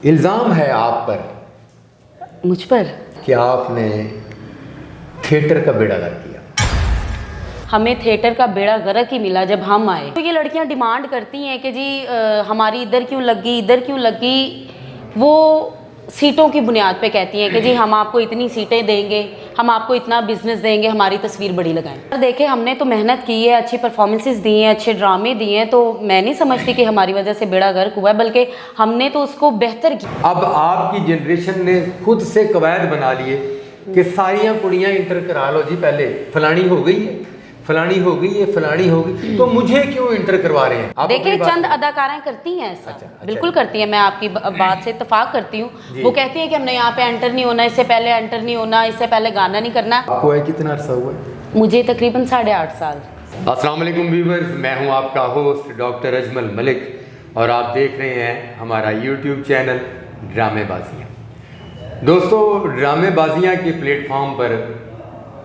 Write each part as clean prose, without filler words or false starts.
इल्ज़ाम है आप पर मुझ पर कि आपने थिएटर का बेड़ा गर्क किया। हमें थिएटर का बेड़ा गर्क ही मिला जब हम आए। तो ये लड़कियां डिमांड करती हैं कि जी हमारी इधर क्यों लगी, इधर क्यों लगी। वो सीटों की बुनियाद पे कहती हैं कि जी हम आपको इतनी सीटें देंगे, हम आपको इतना बिजनेस देंगे, हमारी तस्वीर बड़ी लगाएं। देखिए हमने तो मेहनत की है, अच्छी परफॉर्मेंसेस दी हैं, अच्छे ड्रामे दिए हैं, तो मैं नहीं समझती कि हमारी वजह से बेड़ा गर्क हुआ है, बल्कि हमने तो उसको बेहतर किया। अब आपकी जनरेशन ने खुद से कवायद बना लिए कि सारियां कुड़ियां इंटर करा लो जी, पहले फलानी हो गई है, फलानी हो गई है, फलानी हो गई, तो मुझे क्यों इंटर करवा रहे हैं। आप देखिए अपनी बात चंद करें। अदाकाराएं करती हैं ऐसा। अच्छा। बिल्कुल करती हैं, मैं आपकी बात से इत्तेफाक करती हूँ। जी। वो कहती है कि हमने यहाँ पे एंटर नहीं होना, इससे पहले एंटर नहीं होना, इससे पहले गाना नहीं करना। आपको है कितना अरसा हुआ है? मुझे तकरीबन 8.5 साल। अस्सलाम वालेकुम व्यूअर्स, मैं हूं आपका होस्ट डॉक्टर अजमल मलिक और आप देख रहे हैं हमारा यूट्यूब चैनल ड्रामेबाजियाँ। दोस्तों, ड्रामेबाजियाँ के प्लेटफॉर्म पर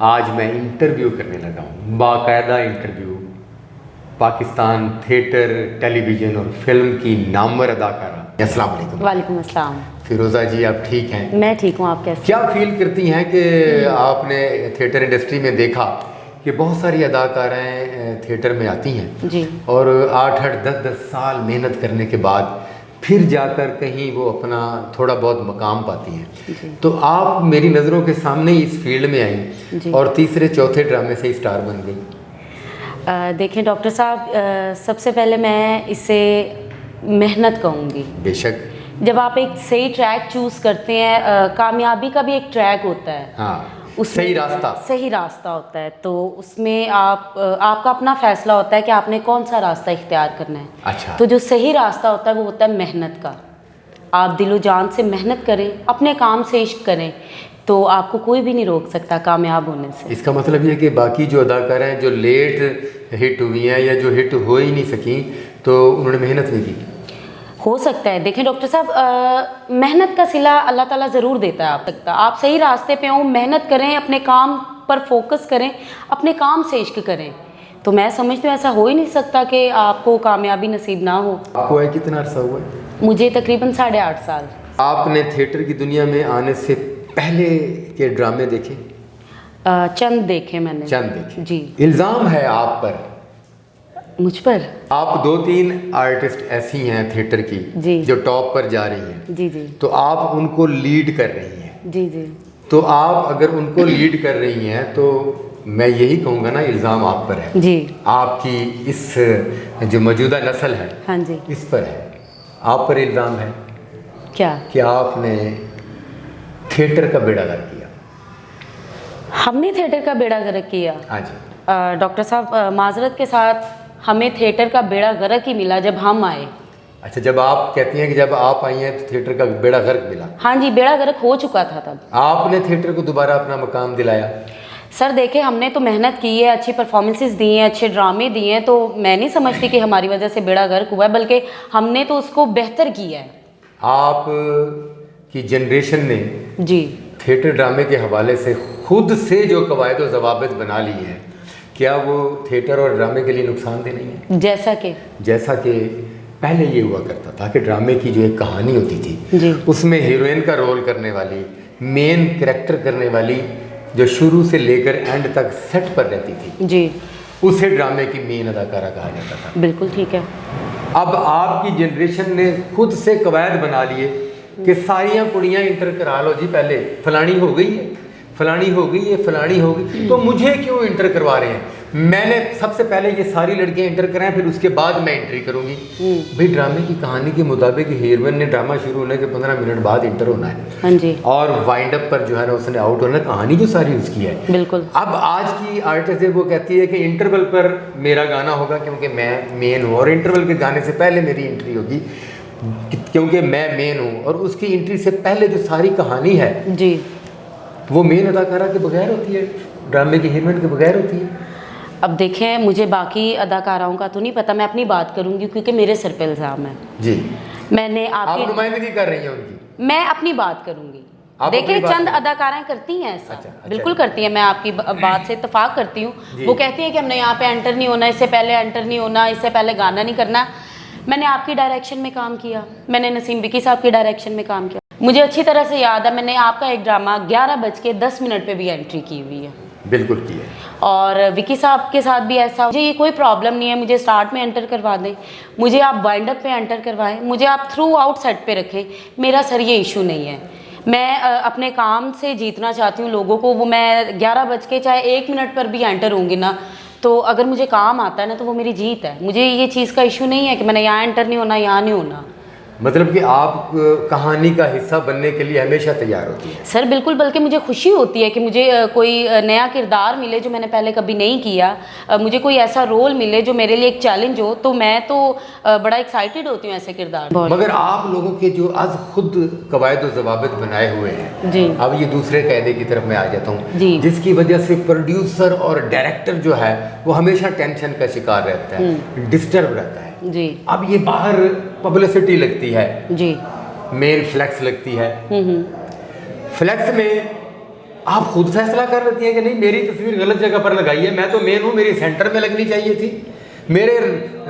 आज मैं इंटरव्यू करने लगा हूँ, बाकायदा इंटरव्यू पाकिस्तान थिएटर, टेलीविज़न और फिल्म की नामवर अदाकारा। अस्सलाम वालेकुम। वालेकुम अस्सलाम। फिरोज़ा जी, आप ठीक हैं? मैं ठीक हूँ, आप कैसे? क्या फील करती हैं कि आपने थिएटर इंडस्ट्री में देखा कि बहुत सारी अदाकाराएं थिएटर में आती हैं जी। और 8-8, 10-10 साल मेहनत करने के बाद फिर जाकर कहीं वो अपना थोड़ा बहुत मकाम पाती हैं, तो आप मेरी नज़रों के सामने ही इस फील्ड में आई और तीसरे चौथे ड्रामे से ही स्टार बन गई। देखें डॉक्टर साहब, सबसे पहले मैं इसे मेहनत कहूँगी। बेशक। जब आप एक सही ट्रैक चूज़ करते हैं, कामयाबी का भी एक ट्रैक होता है। हाँ, सही रास्ता होता है, तो उसमें आपका अपना फैसला होता है कि आपने कौन सा रास्ता इख्तियार करना है। अच्छा। तो जो सही रास्ता होता है वो होता है मेहनत का। आप दिलो जान से मेहनत करें, अपने काम से इश्क करें, तो आपको कोई भी नहीं रोक सकता कामयाब होने से। इसका मतलब ये है कि बाकी जो अदाकारा हैं जो लेट हिट हुई हैं या जो हिट हो ही नहीं सकी, तो उन्होंने मेहनत नहीं की। हो सकता है। देखें डॉक्टर साहब, मेहनत का सिला अल्लाह ताला ज़रूर देता है आप तक। आप सही रास्ते पे हो, मेहनत करें, अपने काम पर फोकस करें, अपने काम से इश्क करें, तो मैं समझती हूँ ऐसा हो ही नहीं सकता कि आपको कामयाबी नसीब ना हो। आपको है कितना अरसा हुआ है? मुझे तकरीबन 8.5 साल। आपने थिएटर की दुनिया में आने से पहले के ड्रामे देखे? चंद देखे मैंने। चंद देखे जी। इल्ज़ाम है आप पर, मुझ पर? आप 2-3 आर्टिस्ट ऐसी हैं थिएटर की जी। जो टॉप पर जा रही हैं। जी जी। तो आप उनको लीड कर रही हैं। जी जी। तो आप अगर उनको लीड कर रही हैं तो मैं यही कहूँगा ना, इल्ज़ाम आप पर है। जी। आपकी इस जो मौजूदा नस्ल है, हाँ जी। इस पर है, आप पर इल्ज़ाम है क्या? कि आपने थिएटर का बेड़ा गर्क किया। हमने थिएटर का बेड़ा गर्क किया? हाँ जी। डॉक्टर साहब, माजरत के साथ हमें थिएटर का बेड़ा गर्क ही मिला जब हम आए। अच्छा, जब आप कहती हैं कि जब आप आई हैं तो थिएटर का बेड़ा गर्क मिला। हाँ जी, बेड़ा गर्क हो चुका था तब। आपने थिएटर को दोबारा अपना मकाम दिलाया। सर देखिए, हमने तो मेहनत की है, अच्छी परफॉर्मेंसेस दी हैं, अच्छे ड्रामे दिए हैं, तो मैं नहीं समझती कि हमारी वजह से बेड़ा गर्क हुआ है, बल्कि हमने तो उसको बेहतर किया है। आप की जनरेशन ने जी। थिएटर ड्रामे के हवाले से खुद से जो कवायद व ज़वाबित बना ली हैं, क्या वो थिएटर और ड्रामे के लिए नुकसानदेह नहीं है? जैसा कि पहले ये हुआ करता था कि ड्रामे की जो एक कहानी होती थी जी। उसमें हीरोइन का रोल करने वाली, मेन कैरेक्टर करने वाली, जो शुरू से लेकर एंड तक सेट पर रहती थी जी, उसे ड्रामे की मेन अदाकारा कहा जाता था। बिल्कुल ठीक है। अब आपकी जनरेशन ने खुद से कवायद बना लिए कि सारियां कुड़ियां इंटर करा लो जी, पहले फलानी हो गई है, फलानी हो गई है, फलानी हो गई, तो मुझे क्यों इंटर करवा रहे हैं। मैंने सबसे पहले ये सारी लड़कियां इंटर कराएं, फिर उसके बाद मैं एंट्री करूंगी। भाई, ड्रामे की कहानी के मुताबिक हीरोइन ने ड्रामा शुरू होने के 15 मिनट बाद इंटर होना है। हाँ जी। और वाइंड अप पर जो है ना उसने आउट होना, कहानी जो सारी उसकी है। बिल्कुल। अब आज की आर्टिस्ट है वो कहती है कि इंटरवल पर मेरा गाना होगा क्योंकि मैं मेन हूँ, और इंटरवल के गाने से पहले मेरी एंट्री होगी क्योंकि मैं मेन हूँ, और उसकी एंट्री से पहले जो सारी कहानी है जी, वो मेन अदाकारा के बगैर होती है, ड्रामे की हीरोइन के बगैर होती है। अब देखें, मुझे बाकी अदाकाराओं का तो नहीं पता, मैं अपनी बात करूंगी क्योंकि मेरे सर पे इल्ज़ाम है। जी। मैंने आप नुमाइंदगी कर रही हैं उनकी। मैं अपनी बात करूंगी। आप देखिए अपनी बात चंद करें। अदाकाराएं करती हैं ऐसा। अच्छा। बिल्कुल करती हैं, मैं आपकी बात से इत्तेफाक करती हूँ। जी। वो कहती है कि हमने यहाँ पे एंटर नहीं होना, इससे पहले एंटर नहीं होना, इससे पहले गाना नहीं करना। मैंने आपकी डायरेक्शन में काम किया, मैंने नसीम विकी साहब की डायरेक्शन में काम किया। मुझे अच्छी तरह से याद है, मैंने आपका एक ड्रामा 11:10 पे भी एंट्री की हुई है। बिल्कुल की है। और विकी साहब के साथ भी ऐसा, मुझे ये कोई प्रॉब्लम नहीं है, मुझे स्टार्ट में एंटर करवा दें, मुझे आप वाइंड अप पे एंटर करवाएं, मुझे आप थ्रू आउट सेट पे रखें, मेरा सर ये इशू नहीं है। मैं अपने काम से जीतना चाहती हूँ लोगों को। वो मैं 11 बज के चाहे 1 मिनट पर भी एंटर होंगी ना, तो अगर मुझे काम आता है ना तो वो मेरी जीत है। मुझे ये चीज़ का इशू नहीं है कि मैंने यहाँ एंटर नहीं होना, यहाँ नहीं होना। मतलब कि आप कहानी का हिस्सा बनने के लिए हमेशा तैयार होती हैं? सर बिल्कुल, बल्कि मुझे खुशी होती है कि मुझे कोई नया किरदार मिले जो मैंने पहले कभी नहीं किया, मुझे कोई ऐसा रोल मिले जो मेरे लिए एक चैलेंज हो, तो मैं तो बड़ा एक्साइटेड होती हूँ ऐसे किरदार। मगर आप लोगों के जो आज खुद कवायद और ज़वाबित बनाए हुए हैं जी, अब ये दूसरे कायदे की तरफ मैं आ जाता हूँ जी, जिसकी वजह से प्रोड्यूसर और डायरेक्टर जो है वो हमेशा टेंशन का शिकार रहता है, डिस्टर्ब रहता है। जी, अब ये बाहर पब्लिसिटी लगती है, जी, मेन फ्लैक्स लगती है, फ्लैक्स में आप खुद फैसला कर लेती हैं कि नहीं मेरी तस्वीर गलत जगह पर लगाई है, मैं तो मेन हूँ, मेरी सेंटर में लगनी चाहिए थी,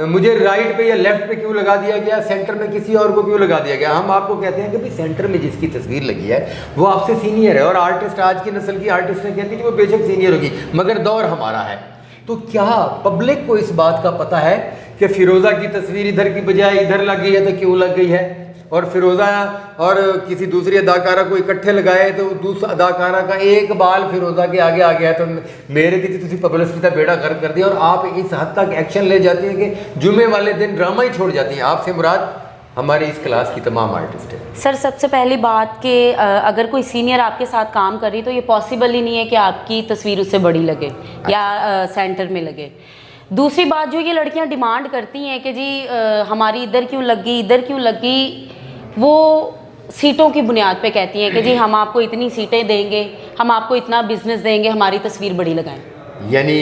मुझे राइट पे या लेफ्ट पे क्यों लगा दिया गया, सेंटर में किसी और को क्यों लगा दिया गया। हम आपको कहते हैं कि भाई सेंटर में जिसकी तस्वीर लगी है वो आपसे सीनियर है, और आर्टिस्ट आज की नस्ल की आर्टिस्ट है कहती है कि वो बेशक सीनियर होगी मगर दौर हमारा है। तो क्या पब्लिक को इस बात का पता है कि फिरोज़ा की तस्वीर इधर की बजाय इधर लग गई है तो क्यों लग गई है, और फिरोज़ा और किसी दूसरी अदाकारा को इकट्ठे लगाए तो दूसरा अदाकारा का एक बाल फिरोज़ा के आगे आ गया तो मेरे की तुसी पब्लिसिटी का बेड़ा गर्क कर दिया, और आप इस हद तक एक्शन ले जाती हैं कि जुमे वाले दिन ड्रामा ही छोड़ जाती हैं। आपसे मुराद हमारी इस क्लास की तमाम आर्टिस्ट है। सर सबसे पहली बात कि अगर कोई सीनियर आपके साथ काम कर रही तो ये पॉसिबल ही नहीं है कि आपकी तस्वीर उससे बड़ी लगे या सेंटर में लगे। दूसरी बात जो ये लड़कियां डिमांड करती हैं कि जी हमारी इधर क्यों लगी, इधर क्यों लगी, वो सीटों की बुनियाद पे कहती हैं कि जी हम आपको इतनी सीटें देंगे, हम आपको इतना बिजनेस देंगे, हमारी तस्वीर बड़ी लगाएं। यानी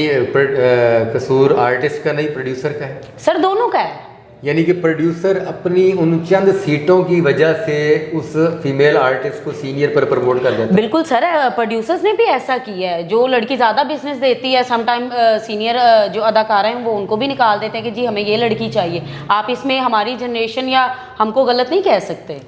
कसूर आर्टिस्ट का नहीं प्रोड्यूसर का है? सर दोनों का है। यानी कि प्रोड्यूसर अपनी उन चंद सीटों की वजह से उस फीमेल आर्टिस्ट को सीनियर पर प्रमोट कर देता है? बिल्कुल सर, प्रोड्यूसर्स ने भी ऐसा किया है। जो लड़की ज़्यादा बिजनेस देती है समटाइम सीनियर जो अदाकारा हैं वो उनको भी निकाल देते हैं कि जी हमें ये लड़की चाहिए। आप इसमें हमारी जनरेशन या हमको गलत नहीं कह सकते।